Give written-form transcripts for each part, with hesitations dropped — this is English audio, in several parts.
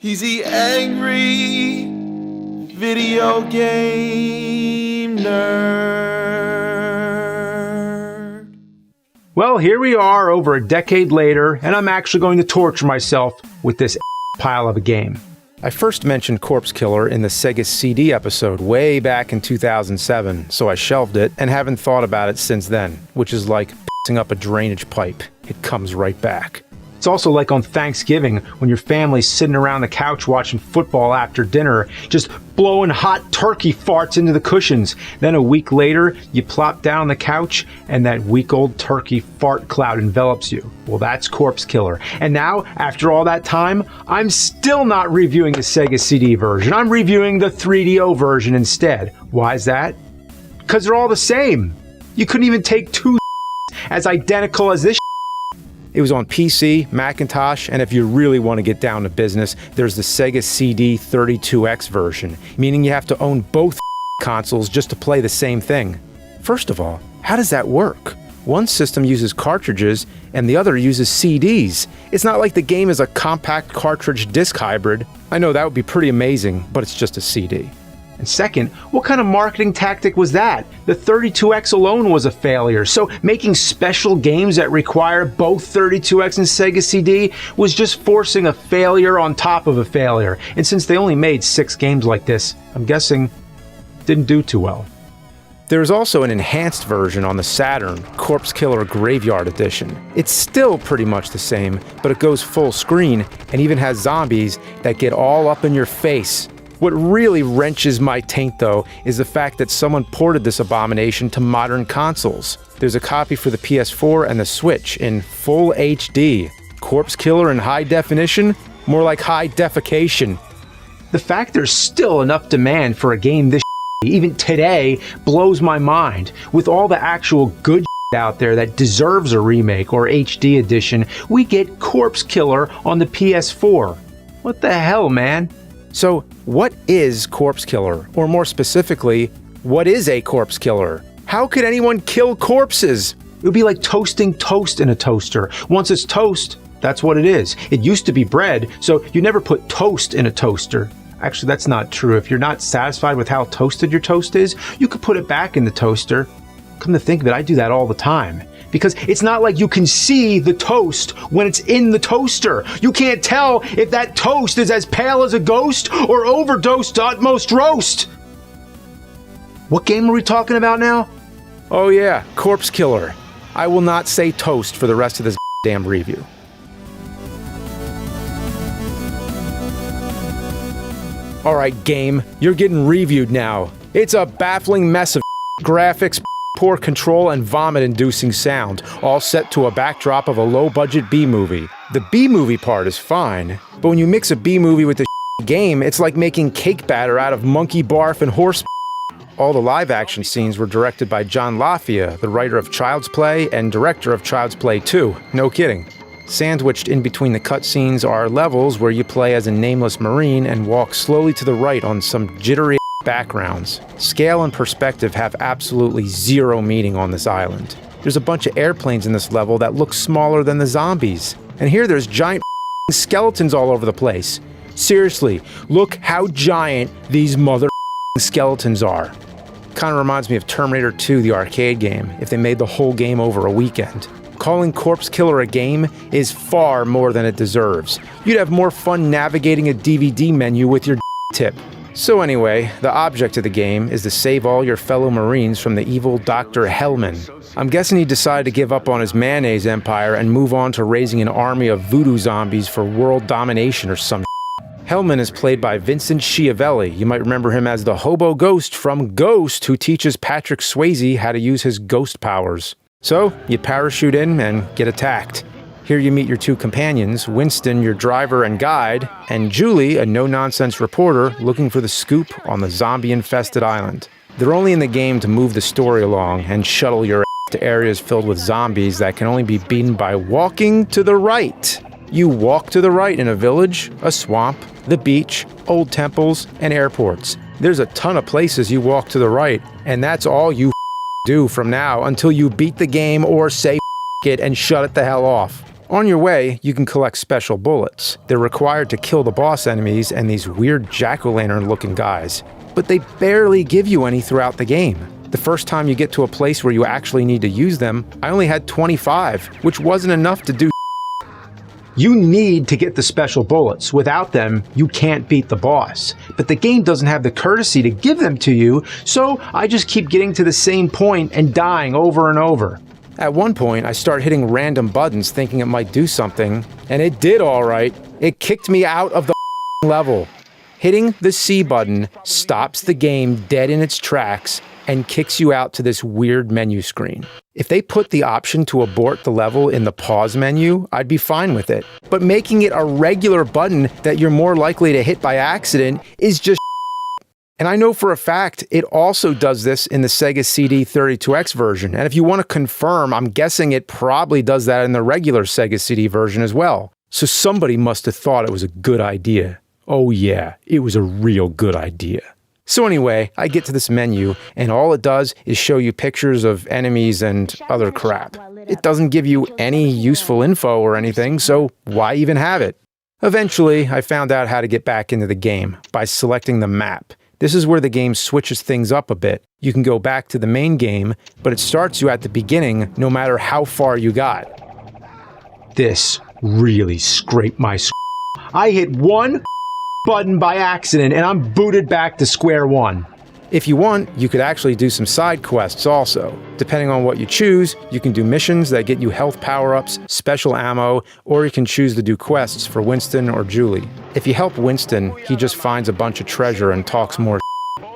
He's the angry video game nerd. Well, here we are over a decade later, and I'm actually going to torture myself with this pile of a game. I first mentioned Corpse Killer in the Sega CD episode way back in 2007, so I shelved it and haven't thought about it since then, which is like pissing up a drainage pipe. It comes right back. It's also like on Thanksgiving when your family's sitting around the couch watching football after dinner, just blowing hot turkey farts into the cushions. Then a week later, you plop down on the couch and that week-old turkey fart cloud envelops you. Well, that's Corpse Killer. And now, after all that time, I'm still not reviewing the Sega CD version. I'm reviewing the 3DO version instead. Why is that? Because they're all the same. You couldn't even take two as identical as this. It was on PC, Macintosh, and if you really want to get down to business, there's the Sega CD 32X version, meaning you have to own both consoles just to play the same thing. First of all, how does that work? One system uses cartridges and the other uses CDs. It's not like the game is a compact cartridge disc hybrid. I know that would be pretty amazing, but it's just a CD. And second, what kind of marketing tactic was that? The 32X alone was a failure, so making special games that require both 32X and Sega CD was just forcing a failure on top of a failure. And since they only made 6 games like this, I'm guessing didn't do too well. There's also an enhanced version on the Saturn, Corpse Killer Graveyard Edition. It's still pretty much the same, but it goes full screen and even has zombies that get all up in your face. What really wrenches my taint, though, is the fact that someone ported this abomination to modern consoles. There's a copy for the PS4 and the Switch in full HD. Corpse Killer in high definition? More like high defecation. The fact there's still enough demand for a game this even today blows my mind. With all the actual good out there that deserves a remake or HD edition, we get Corpse Killer on the PS4. What the hell, man? So, what is Corpse Killer? Or more specifically, what is a corpse killer? How could anyone kill corpses? It would be like toasting toast in a toaster. Once it's toast, that's what it is. It used to be bread, so you never put toast in a toaster. Actually, that's not true. If you're not satisfied with how toasted your toast is, you could put it back in the toaster. Come to think of it, I do that all the time. Because it's not like you can see the toast when it's in the toaster. You can't tell if that toast is as pale as a ghost or overdosed to utmost roast. What game are we talking about now? Oh yeah, Corpse Killer. I will not say toast for the rest of this damn review. Alright game, you're getting reviewed now. It's a baffling mess of graphics, poor control, and vomit-inducing sound, all set to a backdrop of a low-budget B-movie. The B-movie part is fine, but when you mix a B-movie with the game, it's like making cake batter out of monkey barf and horse. All the live-action scenes were directed by John Lafia, the writer of Child's Play and director of Child's Play 2. No kidding. Sandwiched in between the cutscenes are levels where you play as a nameless Marine and walk slowly to the right on some jittery backgrounds. Scale and perspective have absolutely zero meaning on this island. There's a bunch of airplanes in this level that look smaller than the zombies. And here there's giant skeletons all over the place. Seriously, look how giant these mother skeletons are. Kinda reminds me of Terminator 2, the arcade game, if they made the whole game over a weekend. Calling Corpse Killer a game is far more than it deserves. You'd have more fun navigating a DVD menu with your tip. So anyway, the object of the game is to save all your fellow Marines from the evil Dr. Hellman. I'm guessing he decided to give up on his mayonnaise empire and move on to raising an army of voodoo zombies for world domination or some Hellman is played by Vincent Schiavelli. You might remember him as the hobo ghost from Ghost, who teaches Patrick Swayze how to use his ghost powers. So, you parachute in and get attacked. Here you meet your two companions, Winston, your driver and guide, and Julie, a no-nonsense reporter looking for the scoop on the zombie-infested island. They're only in the game to move the story along and shuttle your ass to areas filled with zombies that can only be beaten by walking to the right. You walk to the right in a village, a swamp, the beach, old temples, and airports. There's a ton of places you walk to the right, and that's all you do from now until you beat the game or say it and shut it the hell off. On your way, you can collect special bullets. They're required to kill the boss enemies and these weird jack-o'-lantern looking guys, but they barely give you any throughout the game. The first time you get to a place where you actually need to use them, I only had 25, which wasn't enough to do. You need to get the special bullets. Without them, you can't beat the boss. But the game doesn't have the courtesy to give them to you, so I just keep getting to the same point and dying over and over. At one point, I start hitting random buttons thinking it might do something, and it did alright. It kicked me out of the level. Hitting the C button stops the game dead in its tracks and kicks you out to this weird menu screen. If they put the option to abort the level in the pause menu, I'd be fine with it. But making it a regular button that you're more likely to hit by accident is just. And I know for a fact it also does this in the Sega CD 32X version. And if you want to confirm, I'm guessing it probably does that in the regular Sega CD version as well. So somebody must have thought it was a good idea. Oh yeah, it was a real good idea. So anyway, I get to this menu, and all it does is show you pictures of enemies and other crap. It doesn't give you any useful info or anything, so why even have it? Eventually, I found out how to get back into the game by selecting the map. This is where the game switches things up a bit. You can go back to the main game, but it starts you at the beginning no matter how far you got. This really scraped my I hit one button by accident and I'm booted back to square one. If you want, you could actually do some side quests also. Depending on what you choose, you can do missions that get you health power-ups, special ammo, or you can choose to do quests for Winston or Julie. If you help Winston, he just finds a bunch of treasure and talks more.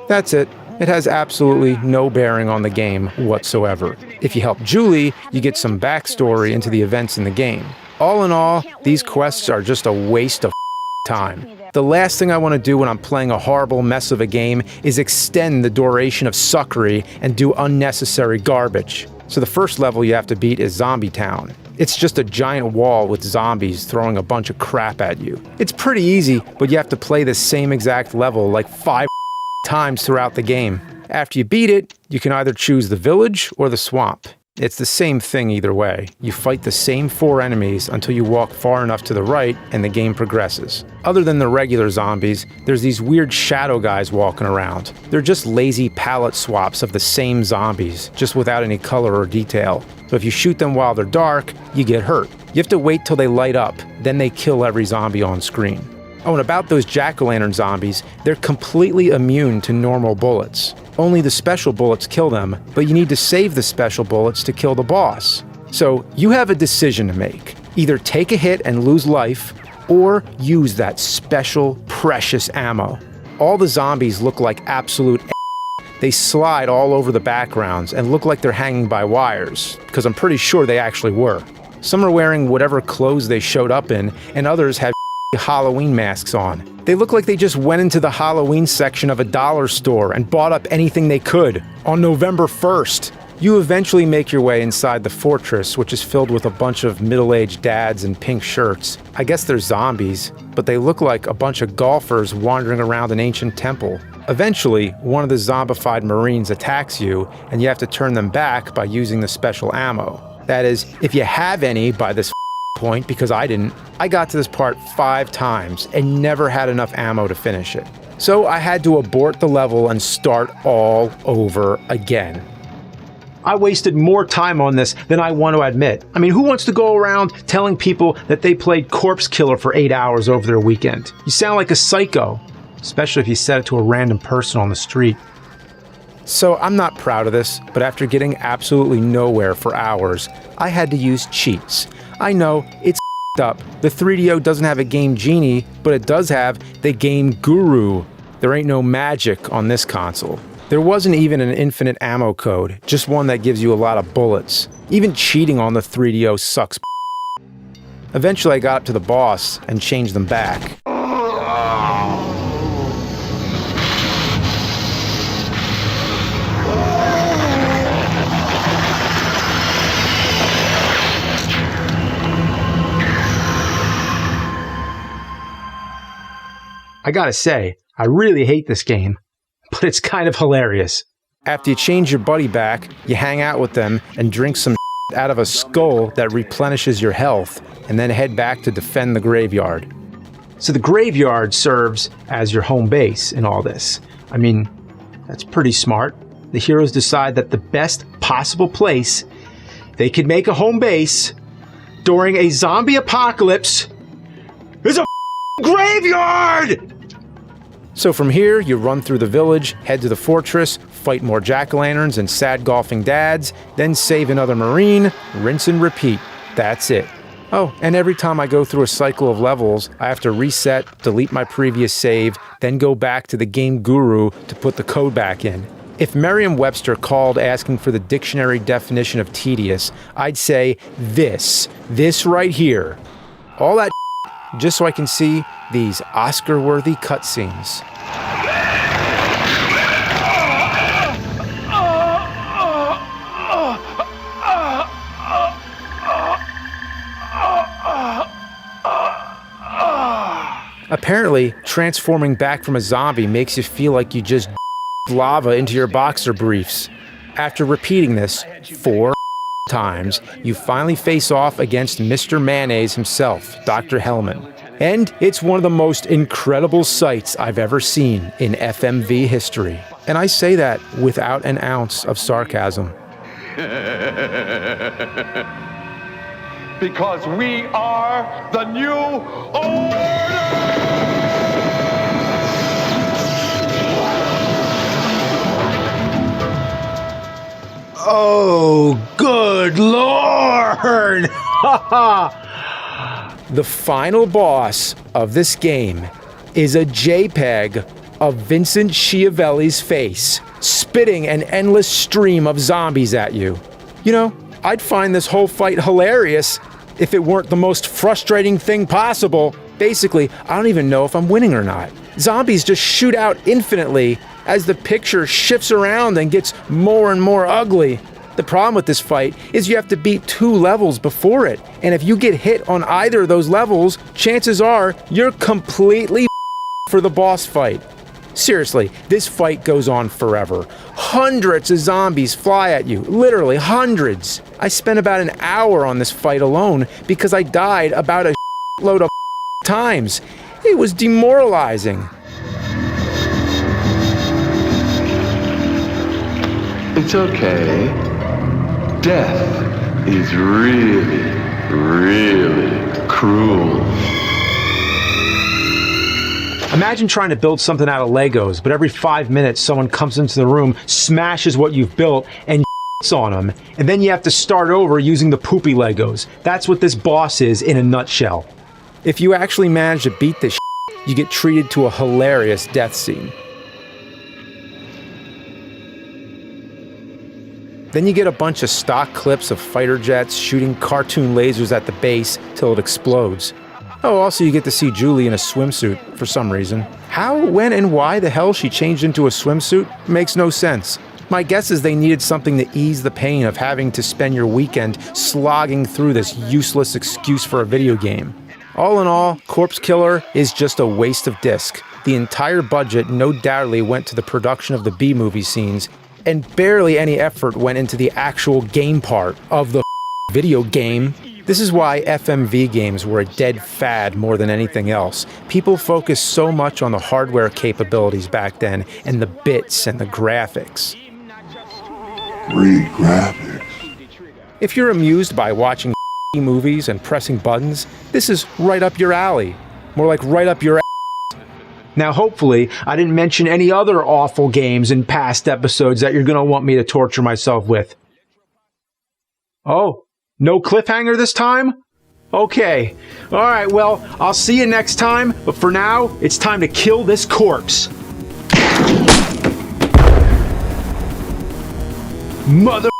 That's it. It has absolutely no bearing on the game whatsoever. If you help Julie, you get some backstory into the events in the game. All in all, these quests are just a waste of time. The last thing I want to do when I'm playing a horrible mess of a game is extend the duration of suckery and do unnecessary garbage. So the first level you have to beat is Zombie Town. It's just a giant wall with zombies throwing a bunch of crap at you. It's pretty easy, but you have to play the same exact level like 5 times throughout the game. After you beat it, you can either choose the village or the swamp. It's the same thing either way. You fight the same 4 enemies until you walk far enough to the right and the game progresses. Other than the regular zombies, there's these weird shadow guys walking around. They're just lazy palette swaps of the same zombies, just without any color or detail. So if you shoot them while they're dark, you get hurt. You have to wait till they light up, then they kill every zombie on screen. Oh, and about those jack-o'-lantern zombies, they're completely immune to normal bullets. Only the special bullets kill them, but you need to save the special bullets to kill the boss. So you have a decision to make. Either take a hit and lose life, or use that special, precious ammo. All the zombies look like absolute They slide all over the backgrounds and look like they're hanging by wires, because I'm pretty sure they actually were. Some are wearing whatever clothes they showed up in, and others have Halloween masks on. They look like they just went into the Halloween section of a dollar store and bought up anything they could on November 1st. You eventually make your way inside the fortress, which is filled with a bunch of middle-aged dads in pink shirts. I guess they're zombies, but they look like a bunch of golfers wandering around an ancient temple. Eventually, one of the zombified Marines attacks you, and you have to turn them back by using the special ammo. That is, if you have any by this point, because I didn't. I got to this part 5 times and never had enough ammo to finish it. So I had to abort the level and start all over again. I wasted more time on this than I want to admit. I mean, who wants to go around telling people that they played Corpse Killer for 8 hours over their weekend? You sound like a psycho, especially if you said it to a random person on the street. So I'm not proud of this, but after getting absolutely nowhere for hours, I had to use cheats. I know, it's up. The 3DO doesn't have a Game Genie, but it does have the Game Guru. There ain't no magic on this console. There wasn't even an infinite ammo code, just one that gives you a lot of bullets. Even cheating on the 3DO sucks. Eventually I got up to the boss and changed them back. I gotta say, I really hate this game, but it's kind of hilarious. After you change your buddy back, you hang out with them and drink some out of a skull that replenishes your health, and then head back to defend the graveyard. So the graveyard serves as your home base in all this. I mean, that's pretty smart. The heroes decide that the best possible place they could make a home base during a zombie apocalypse is a graveyard! So from here, you run through the village, head to the fortress, fight more jack-o'-lanterns and sad golfing dads, then save another marine, rinse and repeat. That's it. Oh, and every time I go through a cycle of levels, I have to reset, delete my previous save, then go back to the game guru to put the code back in. If Merriam-Webster called asking for the dictionary definition of tedious, I'd say this right here. All that just so I can see these Oscar-worthy cutscenes. Apparently, transforming back from a zombie makes you feel like you just lava into your boxer briefs. After repeating this 4 times, you finally face off against Mr. Mayonnaise himself, Dr. Hellman. And it's one of the most incredible sights I've ever seen in FMV history. And I say that without an ounce of sarcasm. Because we are the new order! Oh, good Lord! The final boss of this game is a JPEG of Vincent Schiavelli's face, spitting an endless stream of zombies at you. You know, I'd find this whole fight hilarious if it weren't the most frustrating thing possible. Basically, I don't even know if I'm winning or not. Zombies just shoot out infinitely as the picture shifts around and gets more and more ugly. The problem with this fight is you have to beat 2 levels before it, and if you get hit on either of those levels, chances are you're completely for the boss fight. Seriously, this fight goes on forever. Hundreds of zombies fly at you, literally hundreds. I spent about an hour on this fight alone because I died about a load of times. It was demoralizing. It's okay. Death is really, really cruel. Imagine trying to build something out of Legos, but every 5 minutes someone comes into the room, smashes what you've built, and on them, and then you have to start over using the poopy Legos. That's what this boss is in a nutshell. If you actually manage to beat this you get treated to a hilarious death scene. Then you get a bunch of stock clips of fighter jets shooting cartoon lasers at the base till it explodes. Oh, also you get to see Julie in a swimsuit for some reason. How, when, and why the hell she changed into a swimsuit makes no sense. My guess is they needed something to ease the pain of having to spend your weekend slogging through this useless excuse for a video game. All in all, Corpse Killer is just a waste of disc. The entire budget no doubtly went to the production of the B-movie scenes, and barely any effort went into the actual game part of the video game. This is why FMV games were a dead fad more than anything else. People focused so much on the hardware capabilities back then, and the bits and the graphics. Great graphics. If you're amused by watching movies and pressing buttons, this is right up your alley. More like right up your ass. Now, hopefully, I didn't mention any other awful games in past episodes that you're going to want me to torture myself with. Oh, no cliffhanger this time? Okay. All right, well, I'll see you next time, but for now, it's time to kill this corpse. Mother...